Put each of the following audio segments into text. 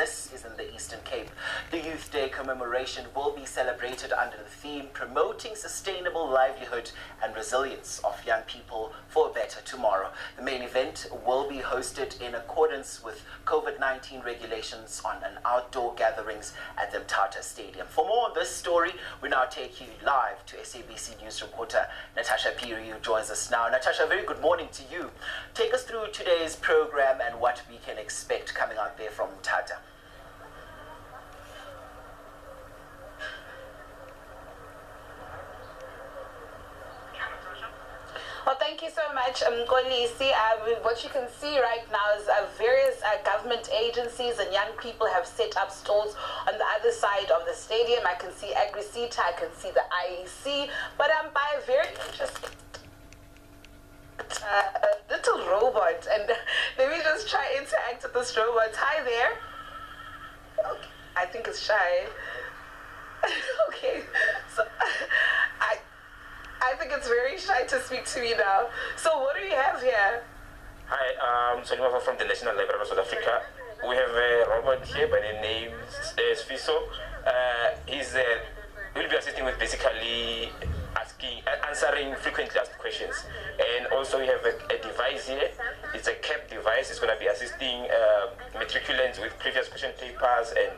this is in the Eastern Cape. The Youth Day commemoration will be celebrated under the theme Promoting Sustainable Livelihood and Resilience of Young People for a Better Tomorrow. The main event will be hosted in accordance with COVID-19 regulations on an outdoor gatherings at the Mthatha Stadium. For more on this story, we now take you live to SABC News reporter Natasha Piri, who joins us now. Natasha, very good morning to you. Take us through today's program and what we can expect coming out there from Mthatha. Well, thank you so much, Kolisi. What you can see right now is various government agencies and young people have set up stalls on the other side of the stadium. I can see AgriSeta, I can see the IEC, but by a very interesting little robot. And let me just try to interact with this robot. Hi there. Okay. I think it's shy. Okay, so I think it's very shy to speak to me now. So what do you have here? Hi, I'm Sonimova from the National Library of South Africa. We have a robot here by the name Sfiso. He'll be assisting with basically answering frequently asked questions. And also we have a device here. It's a CAP device. It's going to be assisting matriculants with previous question papers and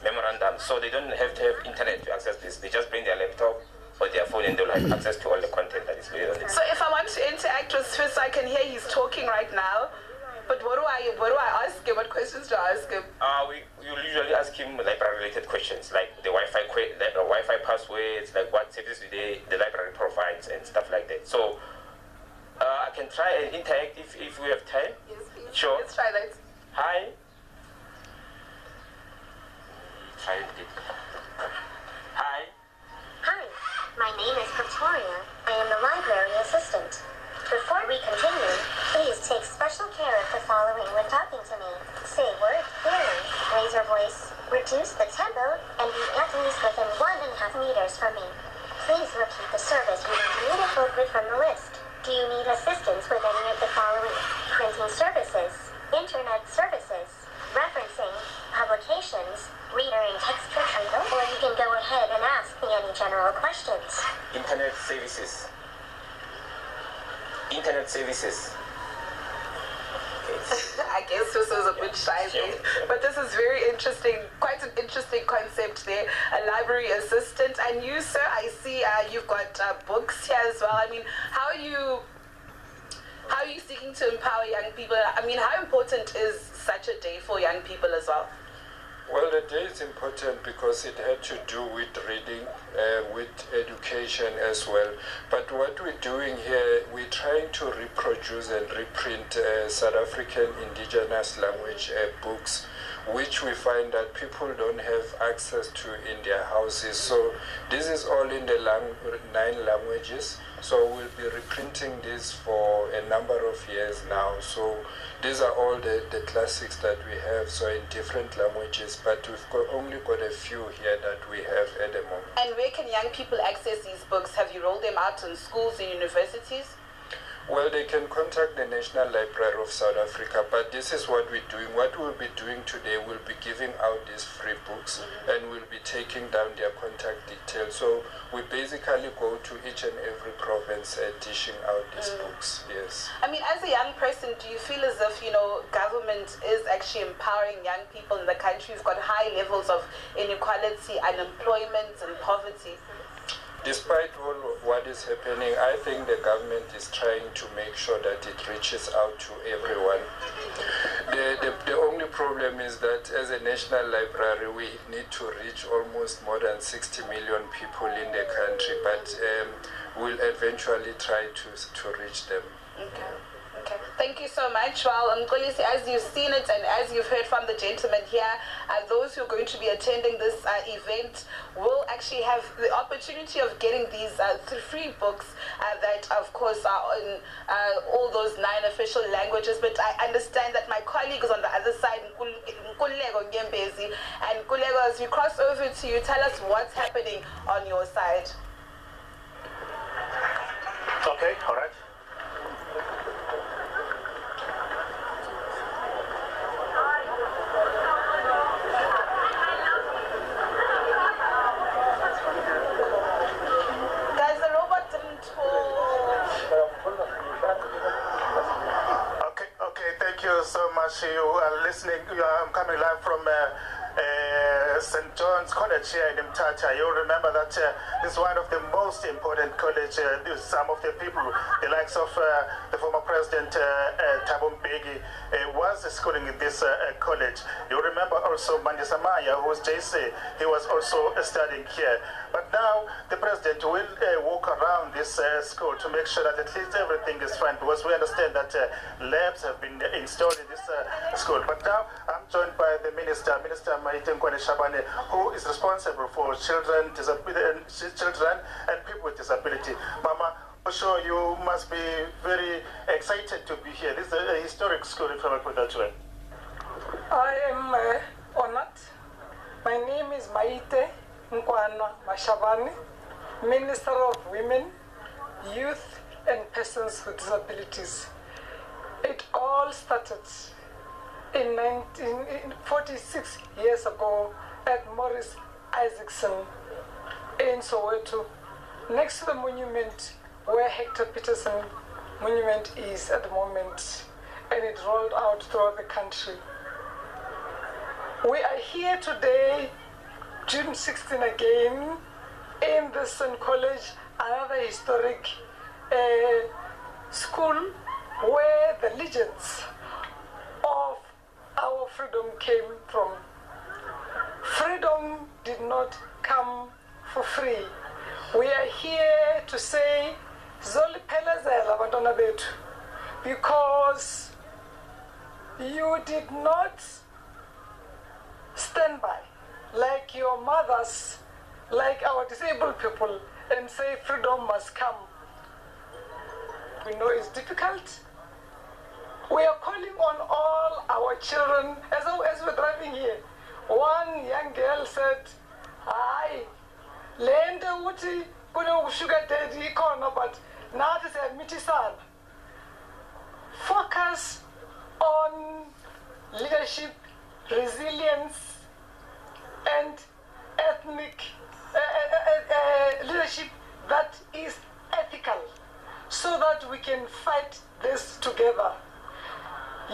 memorandums. So they don't have to have internet to access this. They just bring their laptop or their phone and they'll have access to all the content that is made on it. So if I want to interact with Swiss, I can hear he's talking right now. But what do I ask him? What questions do I ask him? We usually ask him library-related questions, like the Wi-Fi passwords, like what services the library provides and stuff like that. So I can try and interact if we have time. Yes, please. Sure. Let's try that. Hi. Hi. Hi, my name is Victoria. I am the library assistant. Before we continue, please take special care of the following when talking to me. Say word clearly, raise your voice, reduce the tempo, and be at least within 1.5 meters from me. Please repeat the service you need appropriate from the list. Do you need assistance with any of the following? Printing services, internet services, referencing, publications, reader and text retrieval, or you can go ahead and ask me any general questions. Internet services. Internet services. I guess this is a bit shy there, but this is very interesting, quite an interesting concept there, a library assistant. And you, sir, I see you've got books here as well. I mean, how are you seeking to empower young people? I mean, how important is such a day for young people as well? Well, the day is important because it had to do with reading, with education as well. But what we're doing here, we're trying to reproduce and reprint South African indigenous language books, which we find that people don't have access to in their houses. So this is all in the 9 languages. So we'll be reprinting this for a number of years now. So these are all the classics that we have, so in different languages, but we've only got a few here that we have at the moment. And where can young people access these books? Have you rolled them out in schools and universities? Well, they can contact the National Library of South Africa, but this is what we're doing. What we'll be doing today, we'll be giving out these free books, and we'll be taking down their contact details. So we basically go to each and every province dishing out these books, yes. I mean, as a young person, do you feel as if, government is actually empowering young people in the country? We've got high levels of inequality, unemployment, and poverty. Despite all what is happening, I think the government is trying to make sure that it reaches out to everyone. The only problem is that as a national library, we need to reach almost more than 60 million people in the country, but we'll eventually try to reach them. Okay. Okay. Thank you so much. Well, Kolisi, as you've seen it and as you've heard from the gentleman here, those who are going to be attending this event will actually have the opportunity of getting these 3 books that, of course, are in all those 9 official languages. But I understand that my colleague is on the other side, Nkululeko Nyembezi. And Nkululeko, as we cross over to you, tell us what's happening on your side. Okay, all right. listening. I'm coming live from St. John's College here in Mthatha. You'll remember that this is one of the most important colleges. Some of the people, the likes of the former president Thabo Mbeki, was schooling in this college. You remember also Mandisa Maya, who was JC. He was also studying here. But now the president will walk around this school to make sure that at least everything is fine, because we understand that labs have been installed in this school. But now I'm joined by the Minister Maite Nkwane Shabane, who is responsible for children and people with disability. Mama, for sure you must be very excited to be here. This is a historic school in Famakuda. I am honored. My name is Maite Nkwane Mashabane, Minister of Women, Youth and Persons with Disabilities. It all started in 46 years ago at Morris Isaacson in Soweto, next to the monument where Hector Peterson monument is at the moment, and it rolled out throughout the country. We are here today, June 16 again, in the St. College, another historic school where the legends of our freedom came from. Freedom did not come for free. We are here to say, Zoli Pelazela Bantwana Bethu, because you did not stand by like your mothers, like our disabled people, and say freedom must come. We know it's difficult. We are calling on all our children, as we're driving here. One young girl said, "Hi, lende uti kuno sugar daddy corner, but now this is mitisan." Focus on leadership, resilience, and ethnic leadership that is ethical, so that we can fight this together.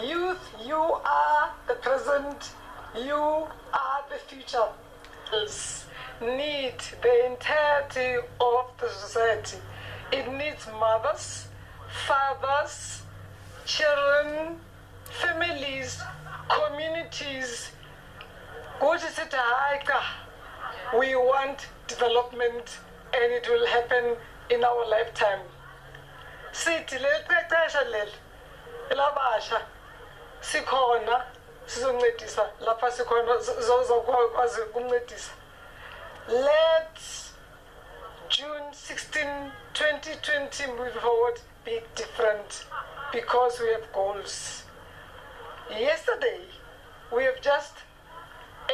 Youth, you are the present, you are the future. Need the entirety of the society. It needs mothers, fathers, children, families, communities. We want development, and it will happen in our lifetime. Sikhona sizoncedisa lapha sikhona zokwazi ukuncedisa. Let June 16, 2020 move forward be different, because we have goals. Yesterday we have just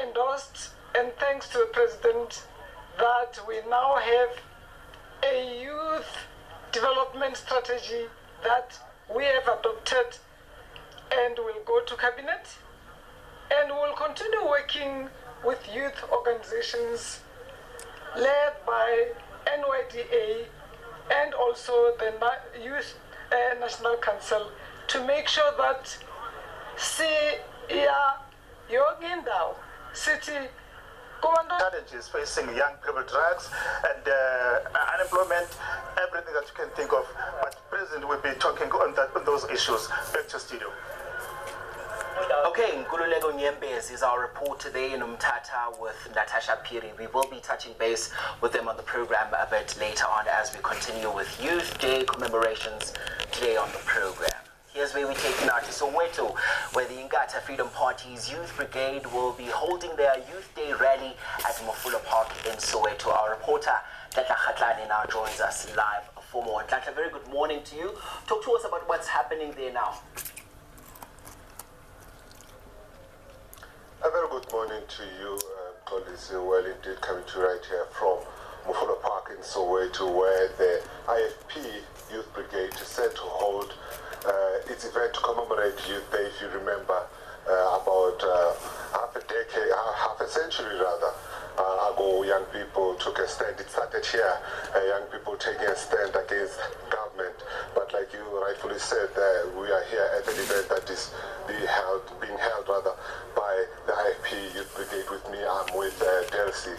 endorsed, and thanks to the President, that we now have a youth development strategy that we have adopted, and will go to cabinet, and will continue working with youth organizations led by NYDA and also the Youth National Council, to make sure that city challenges facing young people, drugs and unemployment, everything that you can think of. But President will be talking on those issues. Back to studio. Okay, Nkululeko Nyembezi is our reporter there in Mthatha with Natasha Piri. We will be touching base with them on the program a bit later on as we continue with Youth Day commemorations today on the program. Here's where we take you now to Soweto, where the Inkatha Freedom Party's Youth Brigade will be holding their Youth Day rally at Mofula Park in Soweto. Our reporter, Tlatla Khatlani, now joins us live for more. Tlatla, very good morning to you. Talk to us about what's happening there now. A very good morning to you, colleagues. Well, indeed, coming to right here from Mofula Park in Soweto, where the IFP Youth Brigade is set to hold its event to commemorate Youth Day. If you remember, about half a century rather ago, young people took a stand. It started here, young people taking a stand against government. But like you rightfully said, we are here at an event that is being held rather Youth Brigade with me. I'm with Delcy.